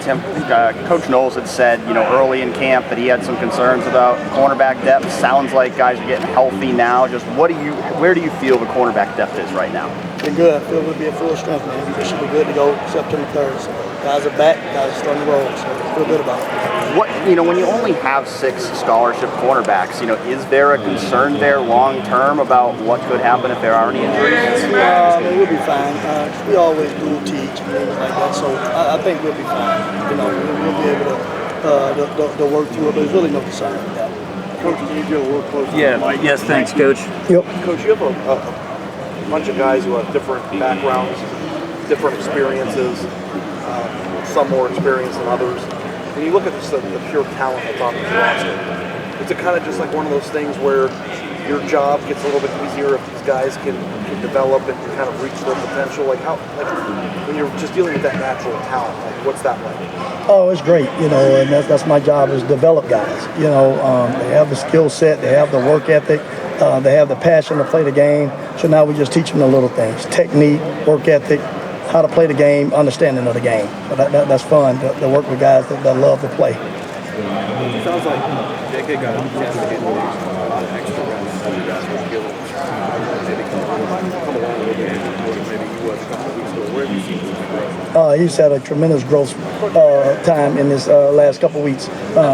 Tim, Coach Knowles had said, early in camp that he had some concerns about cornerback depth. Sounds like guys are getting healthy now. Just where do you feel the cornerback depth is right now? We're good. I feel we'll be at full strength, man. We should be good to go September 3rd. So guys are back. Guys are starting to roll. So I feel good about it. When you only have 6 scholarship cornerbacks, is there a concern there long term about what could happen if there are any injuries? We'll be fine. We always do teach and things like that. So I think we'll be fine. We'll be able to work through it. But there's really no concern with that. Coach, can you get a little closer? Yeah. Yes, thanks, Coach. Yep. Coach, you have a bunch of guys who have different backgrounds, different experiences, some more experienced than others. When you look at the pure talent that's on this roster, it's kind of just like one of those things where your job gets a little bit easier if these guys can develop and kind of reach their potential. When you're just dealing with that natural talent, what's that like? Oh, it's great, and that's my job is develop guys. They have the skill set, they have the work ethic, they have the passion to play the game. So now we just teach them the little things: technique, work ethic, how to play the game, understanding of the game. So that's fun to work with guys that love to play. It sounds like JK got a chance to get a lot of extra reps. You guys were able to maybe come along a little bit more than maybe he was a couple of weeks ago. Where have you seen him grow? He's had a tremendous growth time in this last couple of weeks,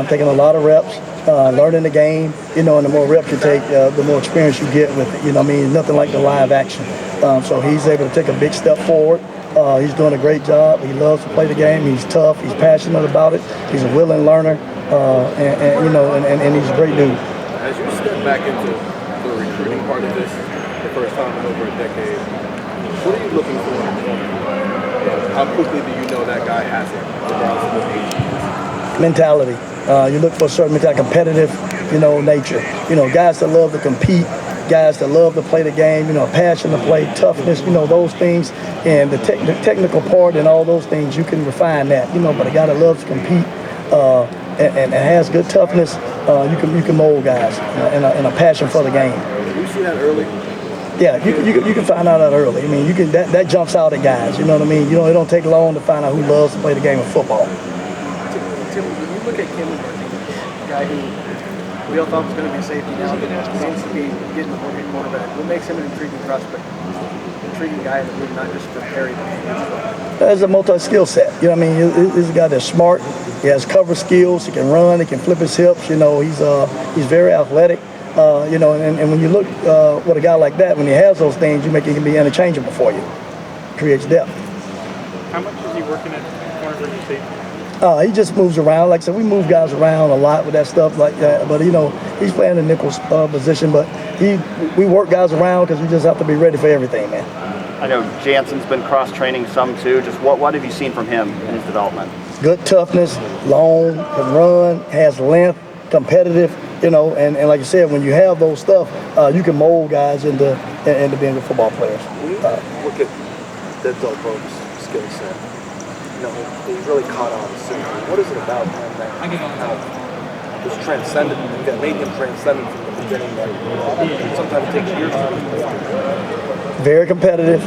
taking a lot of reps, learning the game. And the more reps you take, the more experience you get with it. Nothing like the live action. So he's able to take a big step forward. He's doing a great job. He loves to play the game. He's tough. He's passionate about it. He's a willing learner, and he's a great dude. As you step back into the recruiting part of this, the first time in over a decade, what are you looking for in a corner? And how quickly do you know that guy has it, regardless of what age he is? Mentality. You look for a certain mentality, competitive, nature. Guys that love to compete. Guys that love to play the game, passion to play, toughness, those things, and the technical part and all those things, you can refine that, but a guy that loves to compete and has good toughness, you can mold guys and a passion for the game. You see that early? Yeah, you can find out that early. That jumps out at guys. You know what I mean? It don't take long to find out who loves to play the game of football. Tim, when you look at Kim, a guy who we all thought was going to be safety now, but seems to be getting the work at quarterback. What makes him an intriguing prospect? Intriguing guy in the league, not just for Perry. There's a multi-skill set. He's a guy that's smart. He has cover skills. He can run. He can flip his hips. He's very athletic. And when you look with a guy like that, when he has those things, he can be interchangeable for you. Creates depth. How much is he working at cornerback and safety? He just moves around. Like I said, we move guys around a lot with that stuff like that. But, he's playing the nickel position. But we work guys around because we just have to be ready for everything, man. I know Jansen's been cross-training some too. Just what have you seen from him in his development? Good toughness, long, can run, has length, competitive. And like I said, when you have those stuff, you can mold guys into being good football players. When you look at Denzel Bogue's skill set, he's really caught on soon. What is it about him that was transcendent, that made him transcendent from the beginning that sometimes it takes years to be? Very competitive,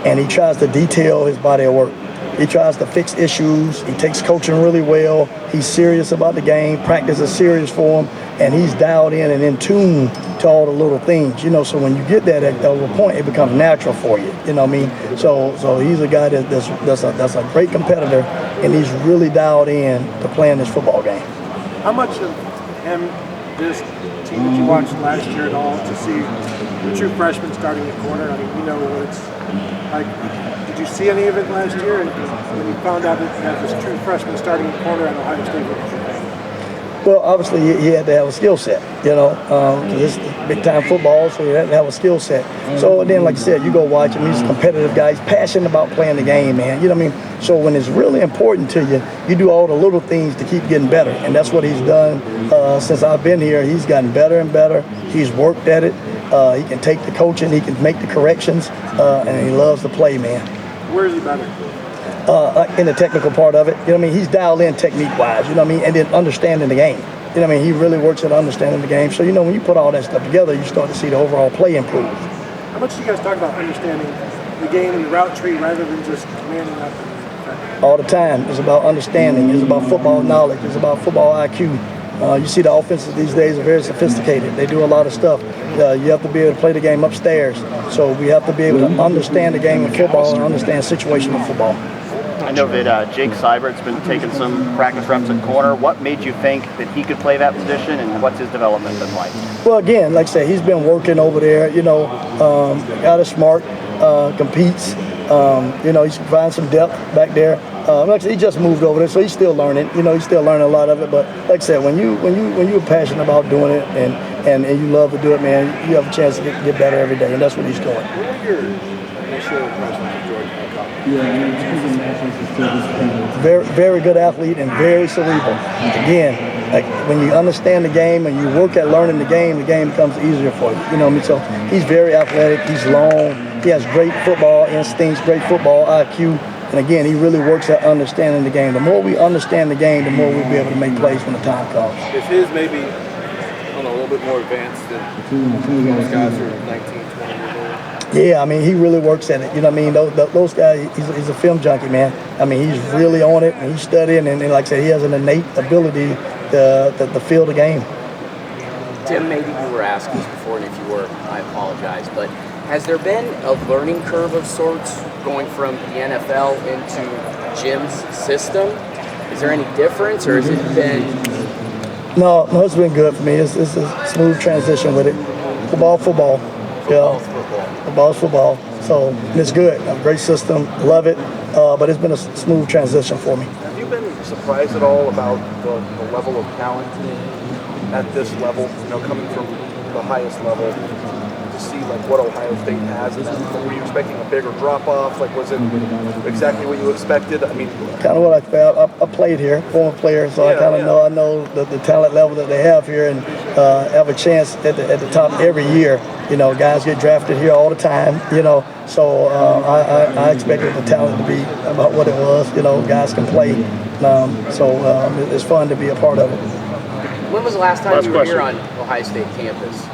and he tries to detail his body of work. He tries to fix issues. He takes coaching really well. He's serious about the game. Practice is serious for him, and he's dialed in and in tune to all the little things. So when you get that at a point, it becomes natural for you. So he's a guy that's a great competitor, and he's really dialed in to playing this football game. How much of him, this team that you watched last year at all, to see the true freshman starting at corner? What it's like. Did you see any of it last year? And when you found out that you had this true freshman starting at corner at Ohio State? Well, obviously he had to have a skill set, because it's big time football, so he had to have a skill set. So then, like I said, you go watch him. He's a competitive guy. He's passionate about playing the game, man. So when it's really important to you, you do all the little things to keep getting better, and that's what he's done since I've been here. He's gotten better and better. He's worked at it. He can take the coaching. He can make the corrections, and he loves to play, man. Where is he better? In the technical part of it. He's dialed in technique-wise, and then understanding the game. He really works at understanding the game. So, when you put all that stuff together, you start to see the overall play improve. How much do you guys talk about understanding the game and the route tree rather than just manning up all the time. It's about understanding. It's about football knowledge. It's about football IQ. You see the offenses these days are very sophisticated. They do a lot of stuff. You have to be able to play the game upstairs. So we have to be able to understand the game of football and understand situational football. I know that Jake Seibert's been taking some practice reps at corner. What made you think that he could play that position, and what's his development been like? Well, again, like I said, he's been working over there. Got a smart, competes. He's providing some depth back there. Like I said, he just moved over there, so he's still learning. He's still learning a lot of it. But like I said, when you're passionate about doing it and you love to do it, man, you have a chance to get better every day, and that's what he's doing. What were your initial impressions of George Hancock? Very, very good athlete and very cerebral. Again, like when you understand the game and you work at learning the game becomes easier for you. You know what I mean? So he's very athletic. He's long. He has great football instincts, great football IQ. And again, he really works at understanding the game. The more we understand the game, the more we'll be able to make plays when the time comes. Is his maybe, a little bit more advanced than those guys who are 19, 20 years old? Yeah, I mean, he really works at it. You know what I mean? Those guys, he's a film junkie, man. I mean, he's really on it, and he's studying, and like I said, he has an innate ability to feel the game. Tim, maybe you were asked this before, and if you were, I apologize, but has there been a learning curve of sorts going from the NFL into Jim's system? Is there any difference, or has it been? No, it's been good for me. It's a smooth transition with it. Football's football. Football's football. So it's good. A great system. Love it. But it's been a smooth transition for me. Have you been surprised at all about the level of talent at this level? Coming from the highest level, to see what Ohio State has. Were you expecting a bigger drop off? Was it exactly what you expected? I mean, kind of what I felt. I played here, former player, so I kind of know. I know the talent level that they have here, and have a chance at the top every year. Guys get drafted here all the time. So I expected the talent to be about what it was. Guys can play. It's fun to be a part of it. When was the last time you were here on Ohio State campus?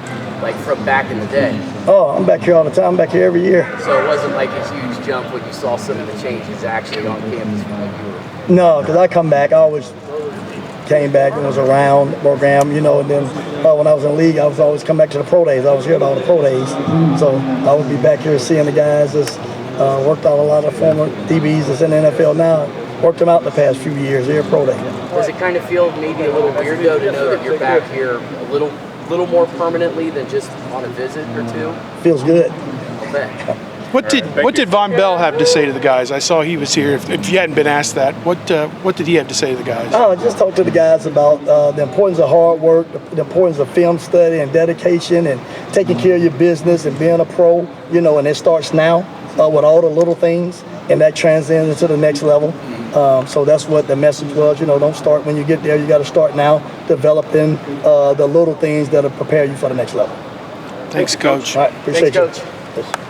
From back in the day? Oh, I'm back here all the time. I'm back here every year. So it wasn't a huge jump when you saw some of the changes actually on campus from when you were? No, because I come back. I always came back and was around the program, and then when I was in the league, I was always come back to the pro days. I was here at all the pro days. So I would be back here seeing the guys that's worked out a lot of former DBs that's in the NFL now. Worked them out the past few years here at pro day. Does it kind of feel maybe a little weird, though, to know that you're back here a little more permanently than just on a visit or two? Feels good. What did Von Bell have to say to the guys? I saw he was here. If you hadn't been asked that, what did he have to say to the guys? Just talk to the guys about the importance of hard work, the importance of film study and dedication, and taking care of your business and being a pro. And it starts now with all the little things, and that transcends into the next level. So that's what the message was. Don't start when you get there. You got to start now, developing the little things that'll prepare you for the next level. Thanks, Coach. All right, appreciate Thanks, you. Coach.